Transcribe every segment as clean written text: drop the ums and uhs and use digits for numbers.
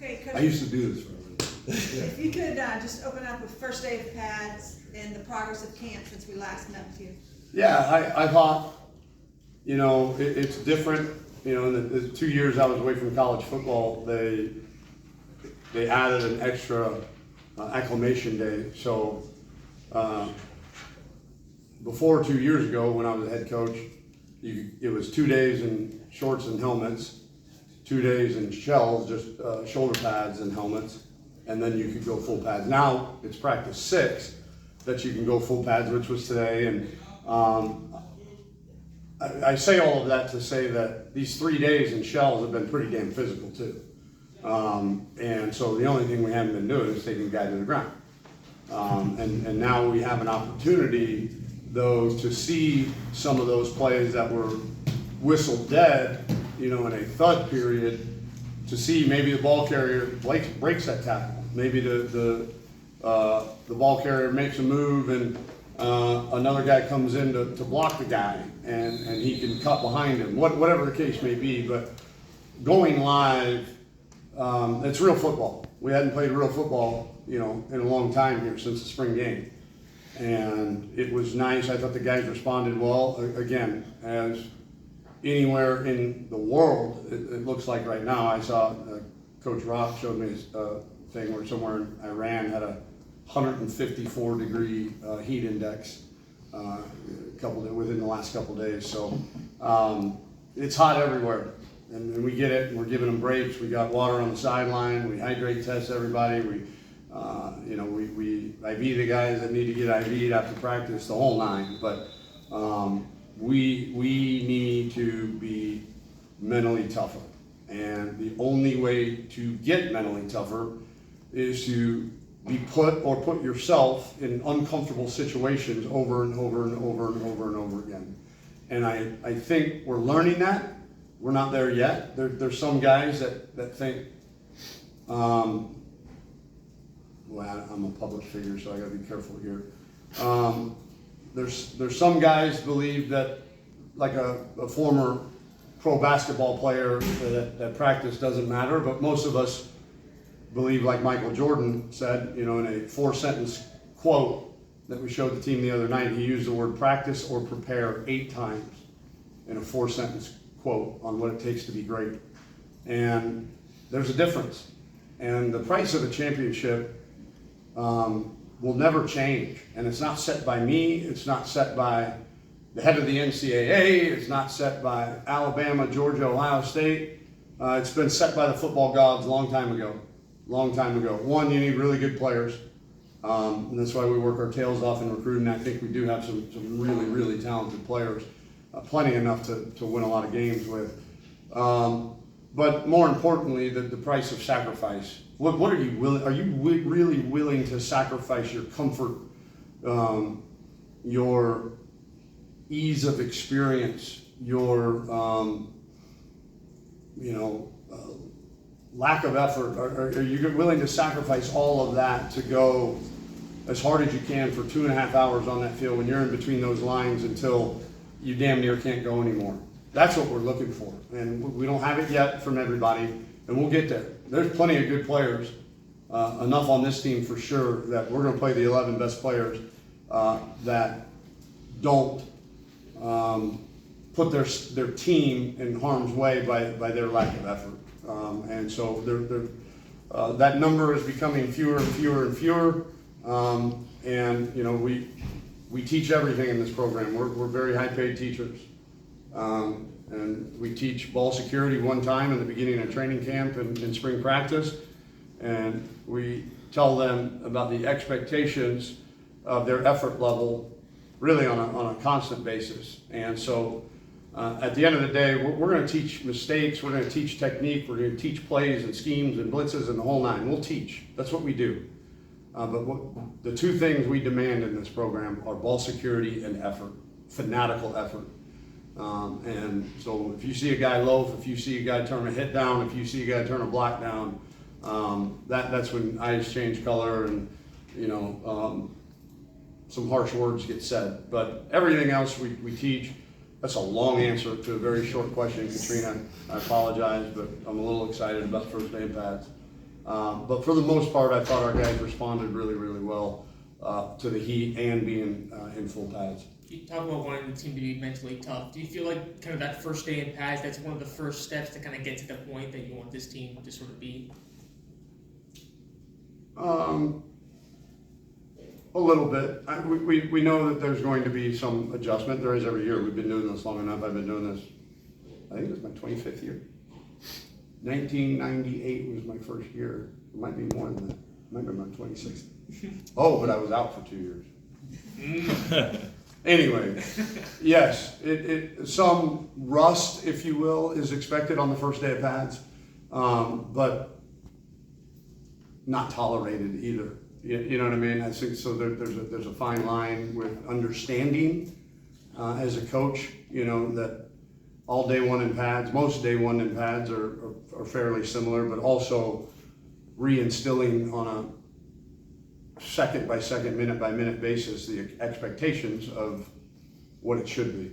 Okay, I Coach, used to do this for a living. if you could just open up with first day of pads and the progress of camp since we last met with you. Yeah, I thought, it's different. In the 2 years I was away from college football, they added an extra acclimation day. So before 2 years ago, when I was a head coach, it was 2 days in shorts and helmets, 2 days in shells, just shoulder pads and helmets, and then you could go full pads. Now it's practice 6 that you can go full pads, which was today. And I say all of that to say that these 3 days in shells have been pretty damn physical too. And so the only thing we haven't been doing is taking guys to the ground. And now we have an opportunity, though, to see some of those plays that were whistled dead, in a thud period, to see maybe the ball carrier breaks that tackle. Maybe the ball carrier makes a move and another guy comes in to block the guy and he can cut behind him, whatever the case may be. But going live, it's real football. We hadn't played real football, in a long time here since the spring game. And it was nice. I thought the guys responded well. Again, as anywhere in the world, it looks like right now. I saw Coach Rock showed me a thing where somewhere in Iran had a 154 degree heat index within the last couple days. So it's hot everywhere, and we get it. And we're giving them breaks. We got water on the sideline. We hydrate test everybody. We IV the guys that need to get IV'd after practice, the whole nine. But we need to be mentally tougher, and the only way to get mentally tougher is to be put yourself in uncomfortable situations over and over and over and over and over again. And I think we're learning that. We're not there yet. There's some guys that think, well, I'm a public figure, so I gotta be careful here. There's some guys believe that, like a former pro basketball player, that practice doesn't matter, but most of us believe, like Michael Jordan said, in a 4-sentence quote that we showed the team the other night, he used the word practice or prepare 8 times in a 4-sentence quote on what it takes to be great. And there's a difference. And the price of a championship will never change. And it's not set by me, it's not set by the head of the NCAA, it's not set by Alabama, Georgia, Ohio State. It's been set by the football gods a long time ago. One, you need really good players. And that's why we work our tails off in recruiting. I think we do have some really, really talented players, plenty enough to win a lot of games with. But more importantly, the price of sacrifice. What are you willing? Are you really willing to sacrifice your comfort, your ease of experience, your lack of effort? Are you willing to sacrifice all of that to go as hard as you can for 2.5 hours on that field when you're in between those lines until you damn near can't go anymore? That's what we're looking for, and we don't have it yet from everybody, and we'll get there. There's plenty of good players, enough on this team for sure that we're going to play the 11 best players that don't put their team in harm's way by their lack of effort. And so that number is becoming fewer and fewer and fewer. And we teach everything in this program. We're very high-paid teachers. And we teach ball security one time in the beginning of training camp and in spring practice. And we tell them about the expectations of their effort level really on a constant basis. And so at the end of the day, we're going to teach mistakes, we're going to teach technique, we're going to teach plays and schemes and blitzes and the whole nine. We'll teach. That's what we do. But the 2 things we demand in this program are ball security and effort, fanatical effort. And so if you see a guy loaf, if you see a guy turn a hit down, if you see a guy turn a block down, that's when eyes change color and some harsh words get said. But everything else we teach. That's a long answer to a very short question, Katrina. I apologize, but I'm a little excited about first day of pads. But for the most part, I thought our guys responded really, really well to the heat and being in full pads. You talk about wanting the team to be mentally tough. Do you feel like kind of that first day in pads, that's one of the first steps to kind of get to the point that you want this team to sort of be? A little bit. We know that there's going to be some adjustment. There is every year. We've been doing this long enough. I've been doing this, I think it's my 25th year. 1998 was my first year. It might be more than that. It might be my 26th. Oh, but I was out for 2 years. Anyway, yes, some rust, if you will, is expected on the first day of pads, but not tolerated either. You know what I mean? I think so. There's a fine line with understanding as a coach. You know that all day one in pads, most day one in pads are fairly similar, but also reinstilling on a second by second, minute by minute basis the expectations of what it should be.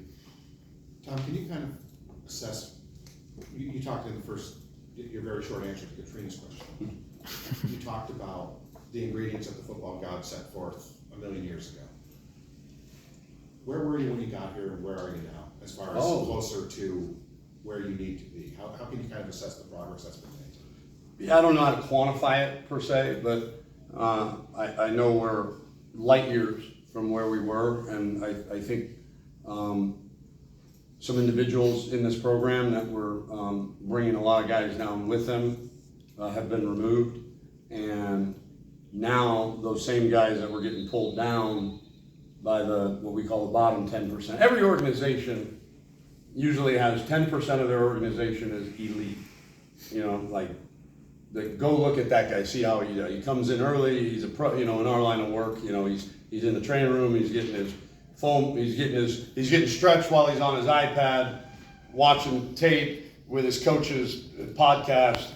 Tom, can you kind of assess? You talked in your very short answer to Katrina's question. You talked about the ingredients that the football god set forth a million years ago. Where were you when you got here, and where are you now, as far as closer to where you need to be? How can you kind of assess the progress that's been made? Yeah, I don't know how to quantify it per se, but I know we're light years from where we were, and I think some individuals in this program that were bringing a lot of guys down with them have been removed, and now those same guys that were getting pulled down by what we call the bottom 10%. Every organization usually has 10% of their organization is elite. You know, like, go look at that guy, see how he comes in early, he's a pro, you know, in our line of work, you know, he's in the training room, he's getting his phone, he's getting stretched while he's on his iPad, watching tape with his coach's podcast,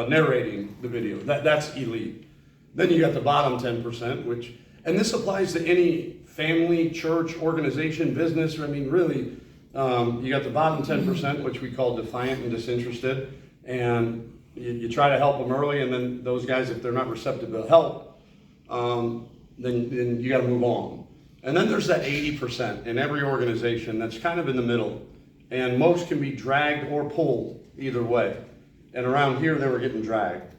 narrating the video. That's elite. Then you got the bottom 10%, and this applies to any family, church, organization, business. I mean, really, you got the bottom 10%, which we call defiant and disinterested, and you try to help them early, and then those guys, if they're not receptive to help, then you got to move on. And then there's that 80% in every organization that's kind of in the middle, and most can be dragged or pulled either way. And around here, they were getting dragged.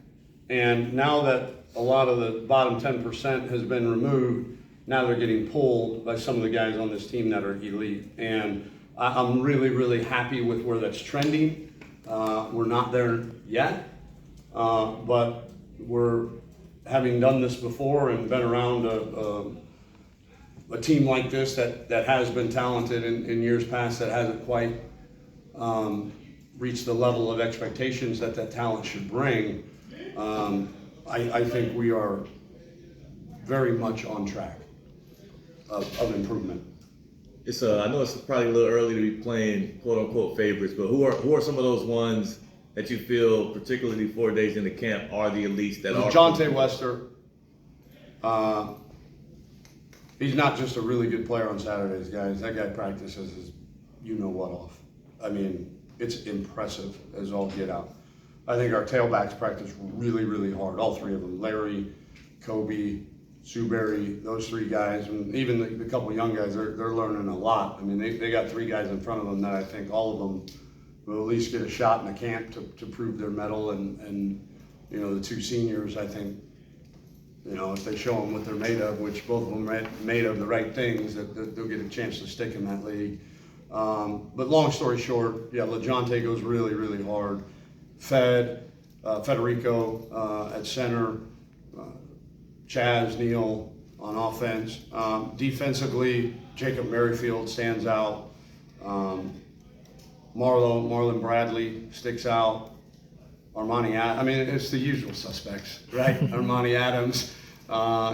And now that a lot of the bottom 10% has been removed, now they're getting pulled by some of the guys on this team that are elite. And I'm really, really happy with where that's trending. We're not there yet, but we're having done this before and been around a team like this that has been talented in years past that hasn't quite reached the level of expectations that talent should bring. I think we are very much on track of improvement. I know it's probably a little early to be playing quote unquote favorites, but who are some of those ones that you feel, particularly 4 days into camp, are the elites that are? Jonte Wester. He's not just a really good player on Saturdays, guys. That guy practices his you-know-what off. I mean, it's impressive as all get out. I think our tailbacks practice really, really hard. All three of them, Larry, Kobe, Zuberi, those three guys, and even the couple young guys, they're learning a lot. I mean, they got three guys in front of them that I think all of them will at least get a shot in the camp to prove their mettle. And you know, the two seniors, I think, you know, if they show them what they're made of, which both of them are made of the right things, that they'll get a chance to stick in that league. But long story short, yeah, LaJonte goes really, really hard. Federico at center, Chaz, Neal on offense. Defensively, Jacob Merrifield stands out. Marlon Bradley sticks out. I mean, it's the usual suspects, right? Armani Adams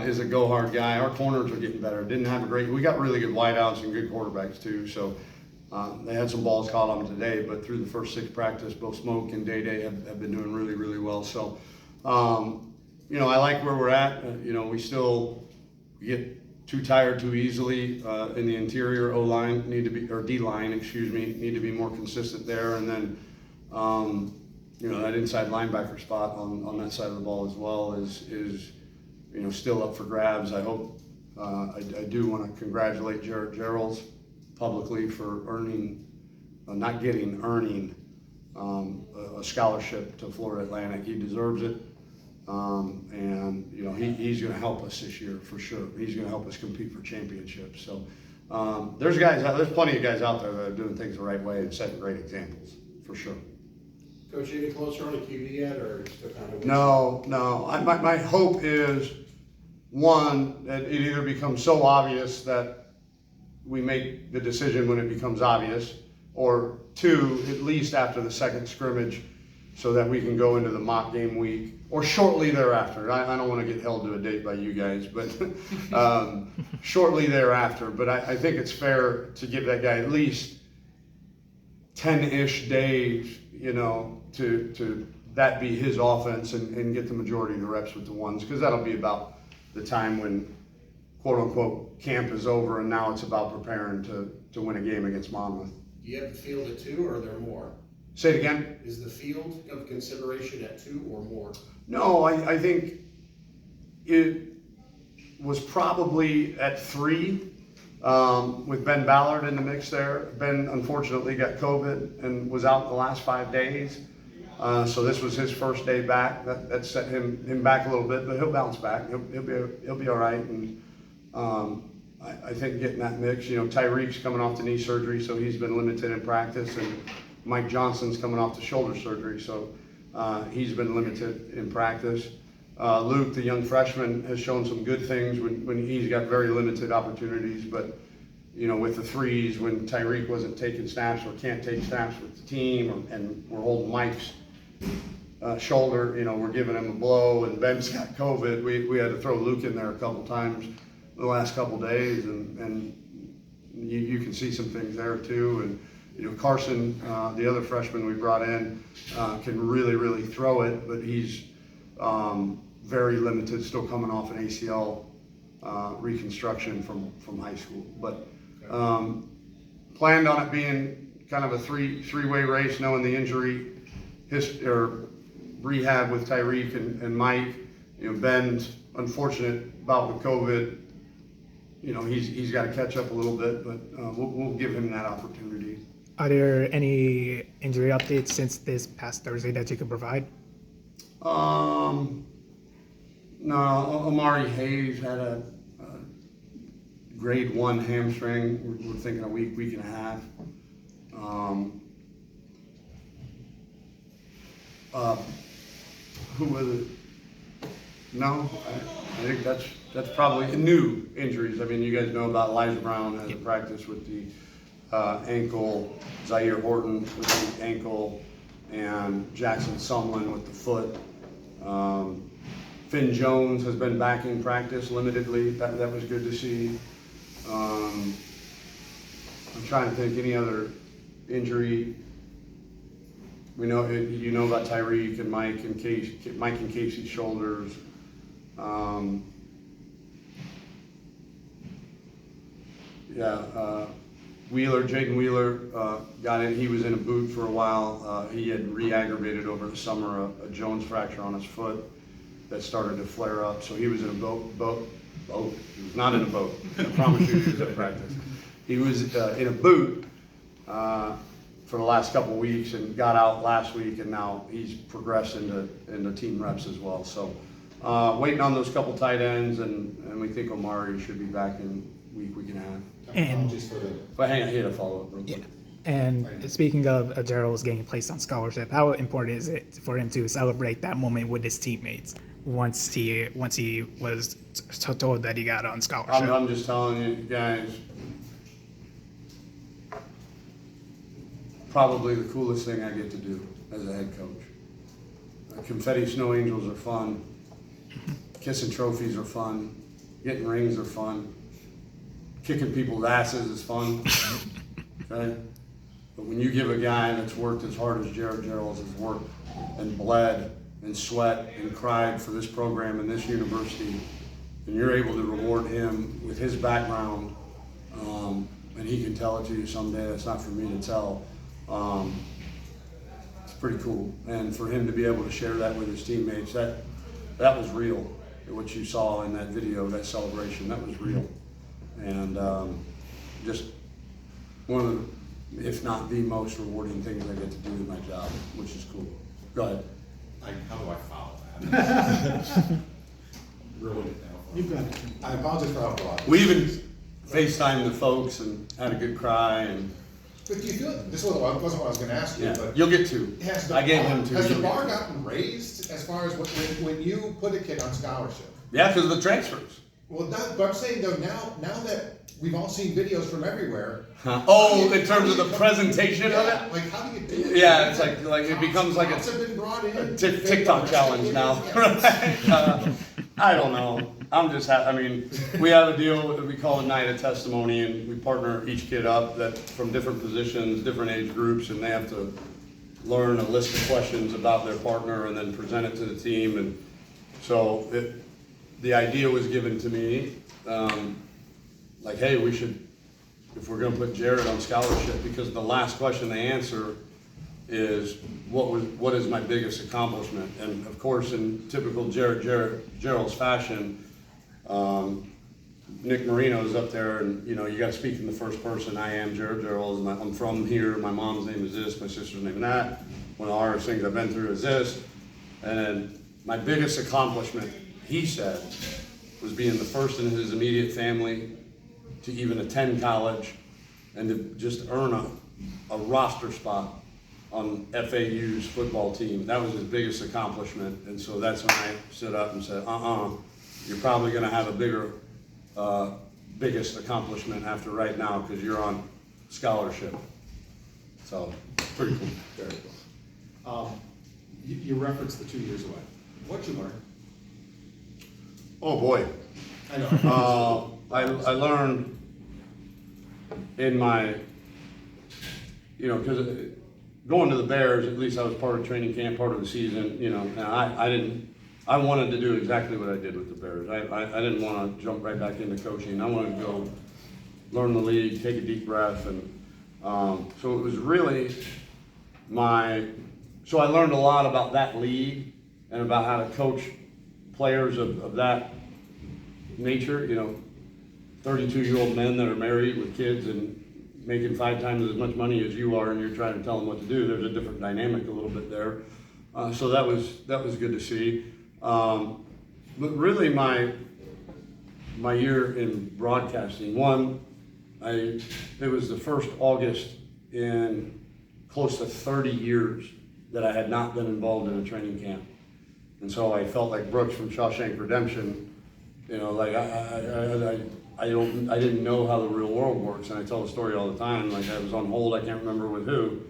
is a go-hard guy. Our corners are getting better. We got really good wideouts and good quarterbacks too, so they had some balls caught on them today, but through the first 6 practice, both Smoke and Day have been doing really, really well. So, you know, I like where we're at. You know, we get too tired too easily in the interior. D-line, need to be more consistent there. And then, that inside linebacker spot on that side of the ball as well is still up for grabs. I hope, I do want to congratulate Jared Geralds publicly for earning a scholarship to Florida Atlantic. He deserves it. And he's going to help us this year for sure. He's going to help us compete for championships. So there's plenty of guys out there that are doing things the right way and setting great examples for sure. Coach, you any closer on a QB yet, or still kind of? No. My hope is, one, that it either becomes so obvious that we make the decision when it becomes obvious, or two, at least after the second scrimmage, so that we can go into the mock game week or shortly thereafter. I don't want to get held to a date by you guys, but shortly thereafter. But I think it's fair to give that guy at least 10-ish days, to that be his offense and get the majority of the reps with the ones, because that'll be about the time when quote unquote camp is over and now it's about preparing to win a game against Monmouth. Do you have the field at 2, or are there more? Say it again? Is the field of consideration at 2 or more? No, I think it was probably at 3 with Ben Ballard in the mix there. Ben unfortunately got COVID and was out the last 5 days. So this was his first day back. That set him back a little bit, but he'll bounce back. He'll be all right. And I think getting that mix, Tyreek's coming off the knee surgery, so he's been limited in practice, and Mike Johnson's coming off the shoulder surgery, so he's been limited in practice. Luke, the young freshman, has shown some good things when he's got very limited opportunities, but with the threes, when Tyreek wasn't taking snaps or can't take snaps with the team, and we're holding Mike's shoulder, we're giving him a blow, and Ben's got COVID. We had to throw Luke in there a couple times the last couple days, and you can see some things there too. And Carson, the other freshman we brought in, can really throw it, but he's very limited, still coming off an ACL reconstruction from high school. But planned on it being kind of a three-way race, knowing the injury or rehab with Tyreek and Mike. Ben's unfortunate bout with COVID. He's got to catch up a little bit, but we'll give him that opportunity. Are there any injury updates since this past Thursday that you could provide? No, Amari Hayes had a grade 1 hamstring. We're thinking a week and a half. Who was it? No, I think that's probably new injuries. I mean, you guys know about Elijah Brown has a practice with the ankle, Zaire Horton with the ankle, and Jackson Sumlin with the foot. Finn Jones has been back in practice limitedly. That was good to see. I'm trying to think any other injury. We know about Tyreek and Mike and Casey's shoulders. Jaden Wheeler got in. He was in a boot for a while. He had re-aggravated over the summer a Jones fracture on his foot that started to flare up. So he was in a boat. He was not in a boat. I promise you, he was at practice. He was in a boot for the last couple of weeks and got out last week, and now he's progressed into team reps as well. So waiting on those couple tight ends, and we think Omari should be back in week and a half. And But hang on, he had a follow-up real quick. And speaking of Gerald's getting placed on scholarship, how important is it for him to celebrate that moment with his teammates once he was told that he got on scholarship? I'm just telling you guys, probably the coolest thing I get to do as a head coach. Confetti snow angels are fun. Kissing trophies are fun. Getting rings are fun. Kicking people's asses is fun. Okay? But when you give a guy that's worked as hard as Jared Geralds has worked and bled and sweat and cried for this program and this university, and you're able to reward him with his background, and he can tell it to you someday, that's not for me to tell. pretty cool. And for him to be able to share that with his teammates, that was real. What you saw in that video, that celebration, that was real. And just one of the, if not the most rewarding things I get to do in my job, which is cool. Go ahead. How do I follow that? Ruined it now. You've got it. I apologize for how broad. We even FaceTimed the folks and had a good cry, and But do you feel, this wasn't what I was gonna ask you, yeah, but. you'll get two. Has the I gave bar- him two. Has the You'll get bar two. gotten raised as far as when you put a kid on scholarship? Yeah, because of the transfers. Well, but I'm saying though, now that we've all seen videos from everywhere. Oh, in terms of the presentation of Yeah, it? like how do you do it? Yeah, it's like it becomes like Cops a have been brought in. TikTok challenge now. Yeah. I don't know. I'm just I mean, we have a deal that we call a night of testimony, and we partner each kid up that from different positions, different age groups, and they have to learn a list of questions about their partner and then present it to the team. And so the idea was given to me, like, hey, we should, if we're gonna put Jared on scholarship, because the last question they answer is, what is my biggest accomplishment? And of course, in typical Gerald's fashion, Nick Marino's up there, and you know, you gotta speak in the first person. I am Gerald, I'm from here, my mom's name is this, my sister's name is that. One of the hardest things I've been through is this. And then my biggest accomplishment, he said, was being the first in his immediate family to even attend college and to just earn a roster spot on FAU's football team. That was his biggest accomplishment. And so that's when I stood up and said, you're probably gonna have a bigger, biggest accomplishment after right now because you're on scholarship. So, pretty cool. Very cool. You referenced the 2 years away. What'd you learn? Oh, boy. I know. I learned in my, because going to the Bears, at least I was part of training camp, part of the season, and I wanted to do exactly what I did with the Bears. I didn't want to jump right back into coaching. I wanted to go learn the league, take a deep breath, and so it was really so I learned a lot about that league and about how to coach players of that nature, 32-year-old men that are married with kids and making 5 times as much money as you are, and you're trying to tell them what to do. There's a different dynamic a little bit there. So that was good to see. But really my year in broadcasting, it was the first August in close to 30 years that I had not been involved in a training camp. And so I felt like Brooks from Shawshank Redemption, like I didn't know how the real world works, and I tell the story all the time. Like I was on hold, I can't remember with who,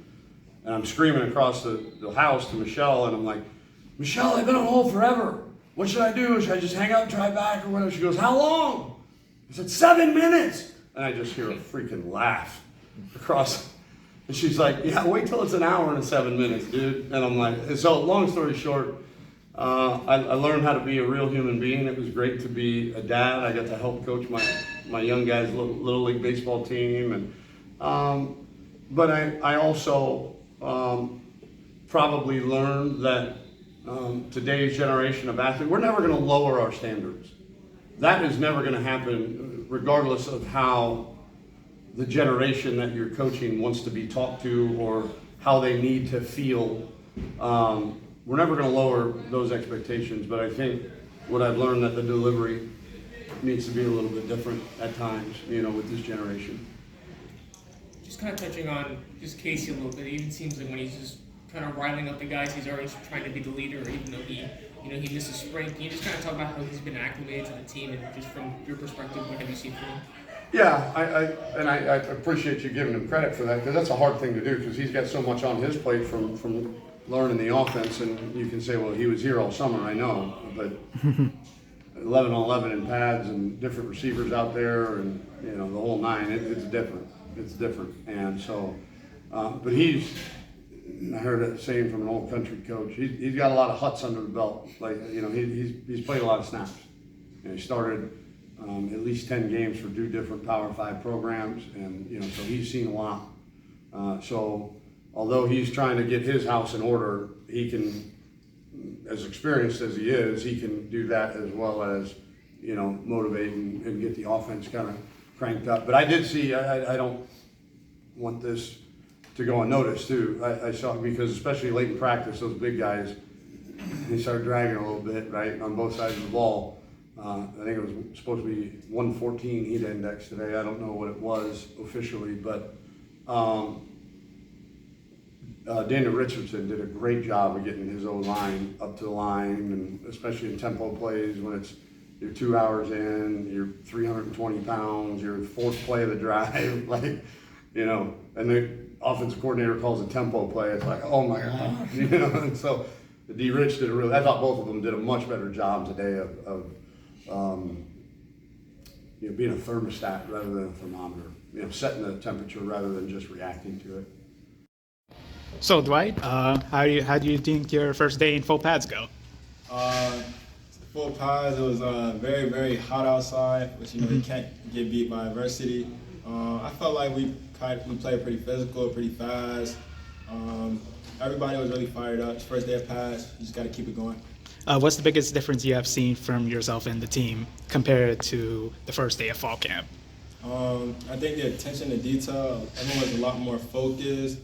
and I'm screaming across the house to Michelle, and I'm like, Michelle, I've been on hold forever. What should I do? Should I just hang up and drive back or whatever? She goes, how long? I said, 7 minutes. And I just hear a freaking laugh across. And she's like, yeah, wait till it's an hour and 7 minutes, dude. And I'm like, so long story short, I learned how to be a real human being. It was great to be a dad. I got to help coach my young guys' little league baseball team. And but I also probably learned that today's generation of athletes, we're never going to lower our standards. That is never going to happen regardless of how the generation that you're coaching wants to be talked to or how they need to feel. We're never going to lower those expectations, but I think what I've learned that the delivery needs to be a little bit different at times, with this generation. Just kind of touching on just Casey a little bit, it even seems like when he's just kind of riling up the guys, he's already trying to be the leader, even though he missed a spring. Can you just kind of talk about how he's been acclimated to the team and just from your perspective, what have you seen from him? Yeah, I appreciate you giving him credit for that because that's a hard thing to do because he's got so much on his plate from learning the offense, and you can say, well, he was here all summer, I know, but 11 on 11 in pads and different receivers out there and, the whole nine, it's different. It's different. And so, but I heard it saying from an old country coach, he's got a lot of huts under the belt. Like, he's played a lot of snaps. He started at least 10 games for 2 different Power 5 programs, and, so he's seen a lot. So although he's trying to get his house in order, he can, as experienced as he is, he can do that as well as, you know, motivate and get the offense kind of cranked up. But I did see, I don't want this to go unnoticed too. I saw, because especially late in practice, those big guys, they started dragging a little bit, right, on both sides of the ball. I think it was supposed to be 114 heat index today. I don't know what it was officially, but Daniel Richardson did a great job of getting his O-line up to the line, and especially in tempo plays when it's you're 2 hours in, you're 320 pounds, you're fourth play of the drive, like, you know, and the offensive coordinator calls a tempo play. It's like, oh my God, you know. And so D. Rich did a really, I thought both of them did a much better job today of you know, being a thermostat rather than a thermometer, you know, setting the temperature rather than just reacting to it. So Dwight, how do you think your first day in full pads go? Full pads, it was very, very hot outside, which, you know, you can't get beat by adversity. I felt like we played pretty physical, pretty fast. Everybody was really fired up. It's first day of pads, you just got to keep it going. What's the biggest difference you have seen from yourself and the team compared to the first day of fall camp? I think the attention to detail, everyone was a lot more focused.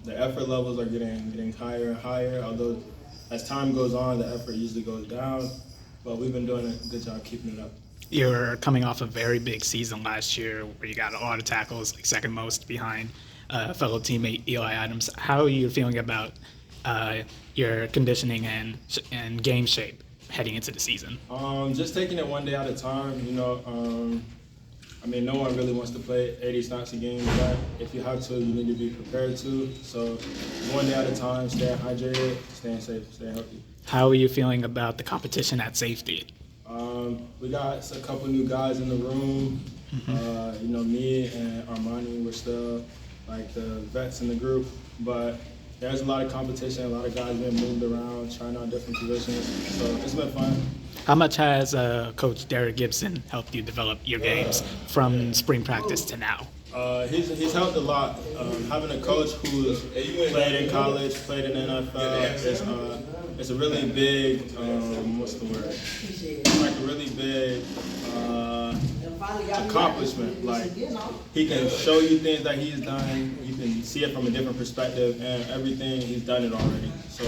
The effort levels are getting higher and higher, although as time goes on, the effort usually goes down, but we've been doing a good job keeping it up. You're coming off a very big season last year where you got a lot of tackles, like second most behind fellow teammate Eli Adams. How are you feeling about your conditioning and game shape heading into the season? Just taking it one day at a time, you know. I mean, no one really wants to play 80 snaps a game, but if you have to, you need to be prepared to. So one day at a time, staying hydrated, staying safe, staying healthy. How are you feeling about the competition at safety? We got a couple new guys in the room. You know, me and Armani, we're still like the vets in the group, but there's a lot of competition, a lot of guys being moved around, trying out different positions, so it's been fun. How much has Coach Derek Gibson helped you develop your games from spring practice to now? He's helped a lot. Having a coach who's played in college, played in the NFL, it's a really big, what's the word? It's like a really big accomplishment. Like, he can show you things that he's done. You can see it from a different perspective, and everything, he's done it already. So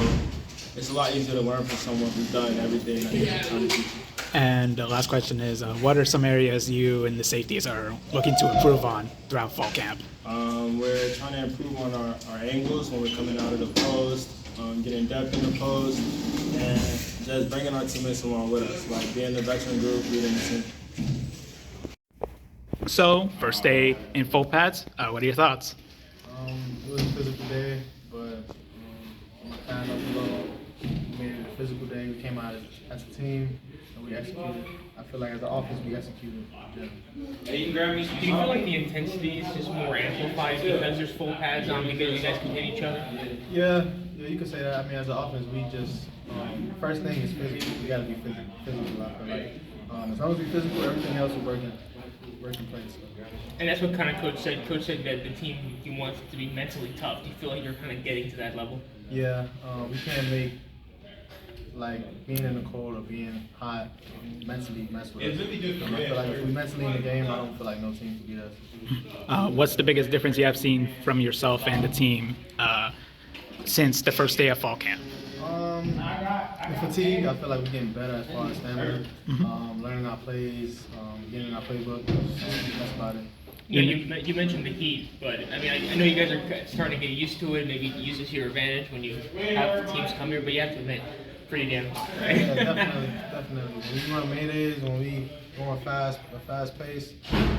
it's a lot easier to learn from someone who's done everything that he's trying to teach you. And the last question is, what are some areas you and the safeties are looking to improve on throughout fall camp? We're trying to improve on our angles when we're coming out of the post, getting depth in the post, and just bringing our teammates along with us, like being the veteran group, leading the team. So, first day in full pads, what are your thoughts? It was a physical day, but my time up below, we made it a physical day. We came out as a team and we executed. I feel like as an offense, we executed. Do you feel like the intensity is just more amplified because there's full pads on, because you guys can hit each other? Yeah, you could say that. I mean, as an offense, we just first thing is physical. We got to be physical. I feel like as long as we're physical, everything else will work in place. And that's what kind of Coach said. Coach said that the team, he wants it to be mentally tough. Do you feel like you're kind of getting to that level? Yeah, we can't make like being in the cold or being hot mentally mess with us. I feel like if we mentally in the game, I don't feel like no team can beat us. What's the biggest difference you have seen from yourself and the team since the first day of fall camp? The fatigue, I feel like we're getting better as far as stamina, learning our plays, getting our playbook. That's about it. You mentioned the heat, but I mean, I know you guys are starting to get used to it. Maybe use it to your advantage when you have the teams come here, but you have to admit, pretty damn hot, right? Yeah, definitely. When we run maydays, when we go on a fast pace,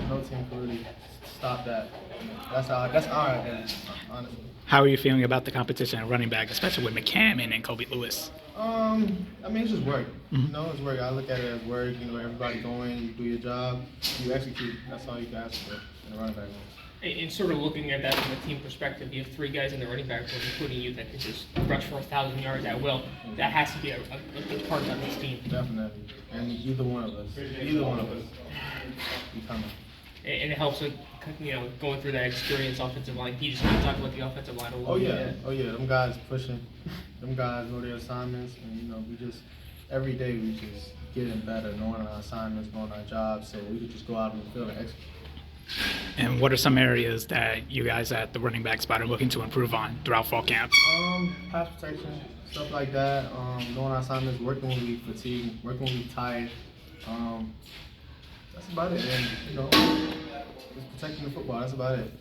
no team can really stop that. That's our advantage, honestly. How are you feeling about the competition at running back, especially with McCammon and Kobe Lewis? I mean, it's just work. You know, it's work. I look at it as work. You know, everybody going, you do your job, you execute. That's all you can ask for in a running back room. And sort of looking at that from a team perspective, you have three guys in the running back room, including you, that can just rush for 1,000 yards at will. That has to be a big part of this team. Definitely. And either one of us, be coming. and it helps with going through that experience offensive line. Can you just kind of talk about the offensive line a little bit? Oh yeah, them guys pushing, them guys know their assignments, and we just every day we just getting better, knowing our assignments, knowing our jobs, so we can just go out in the field and execute. And what are some areas that you guys at the running back spot are looking to improve on throughout fall camp? Pass protection, stuff like that. Knowing our assignments, working when we fatigue, working when we tired. That's about it. And just protecting the football. That's about it.